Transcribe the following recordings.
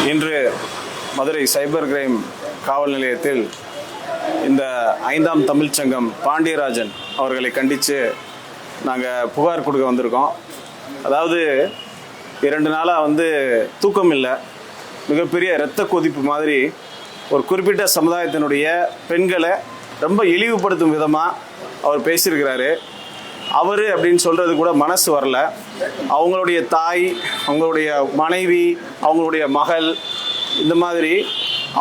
இன்று Madurai cyber crime காவல் நிலையத்தில் இந்த 5ஆம் தமிழ்ச்சங்கம் பாண்டியராஜன் அவர்களை கண்டித்து நாங்கள் புகார் கொடுக்க வந்திருக்கோம். அதாவது 2 நாளாக தூக்கம் இல்லை, மிகப்பெரிய இரத்த கொதிப்பு மாதிரி ஒரு குறிப்பிட்ட சமுதாயத்தினுடைய பெண்களை ரொம்ப இழிவுபடுத்தும் விதமாக அவர் பேசியிருக்கிறாரு. அவர் அப்படின்னு சொல்கிறது கூட மனசு வரல. அவங்களுடைய தாய், அவங்களுடைய மனைவி, அவங்களுடைய மகள், இந்த மாதிரி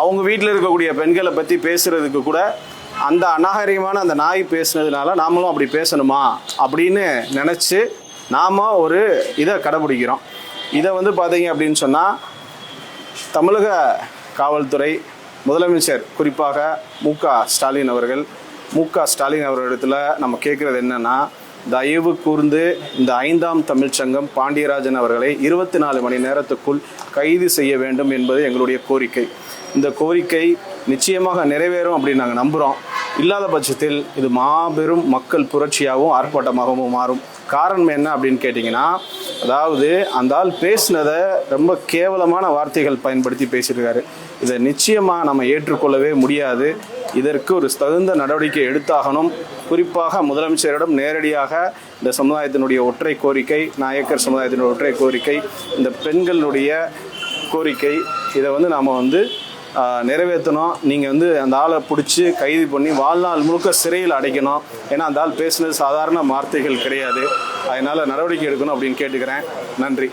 அவங்க வீட்டில் இருக்கக்கூடிய பெண்களை பற்றி பேசுகிறதுக்கு கூட அந்த அநாகரிகமான அந்த நாய் பேசுனதுனால நாமளும் அப்படி பேசணுமா அப்படின்னு நினச்சி நாம் ஒரு இதை கடைபிடிக்கிறோம். இதை பார்த்தீங்க அப்படின்னு சொன்னால் தமிழக காவல்துறை, முதலமைச்சர் குறிப்பாக மு.க. ஸ்டாலின் அவர்களிடத்தில் நம்ம கேட்குறது என்னென்னா, தயவு கூர்ந்து இந்த 5ஆம் தமிழ்ச்சங்கம் பாண்டியராஜன் அவர்களை 24 மணி நேரத்துக்குள் கைது செய்ய வேண்டும் என்பது எங்களுடைய கோரிக்கை. இந்த கோரிக்கை நிச்சயமாக நிறைவேறும் அப்படின்னு நாங்கள் நம்புகிறோம். இல்லாத பட்சத்தில் இது மாபெரும் மக்கள் புரட்சியாகவும் ஆர்ப்பாட்டமாகவும் மாறும். காரணம் என்ன அப்படின்னு கேட்டிங்கன்னா, அதாவது அந்த ஆள் பேசினதை ரொம்ப கேவலமான வார்த்தைகள் பயன்படுத்தி பேசியிருக்காரு. இதை நிச்சயமாக நம்ம ஏற்றுக்கொள்ளவே முடியாது. இதற்கு ஒரு தகுந்த நடவடிக்கை எடுத்தாகணும். குறிப்பாக முதலமைச்சரிடம் நேரடியாக இந்த சமுதாயத்தினுடைய ஒற்றை கோரிக்கை, நாயக்கர் சமுதாயத்தினுடைய ஒற்றை கோரிக்கை, இந்த பெண்களுடைய கோரிக்கை, இதை நாம் நிறைவேற்றணும். நீங்கள் அந்த ஆளை பிடிச்சி கைது பண்ணி வாழ்நாள் முழுக்க சிறையில் அடைக்கணும். ஏன்னா அந்த ஆள் பேசுனது சாதாரண வார்த்தைகள் கிடையாது. அதனால் நடவடிக்கை எடுக்கணும் அப்படின்னு கேட்டுக்கிறேன். நன்றி.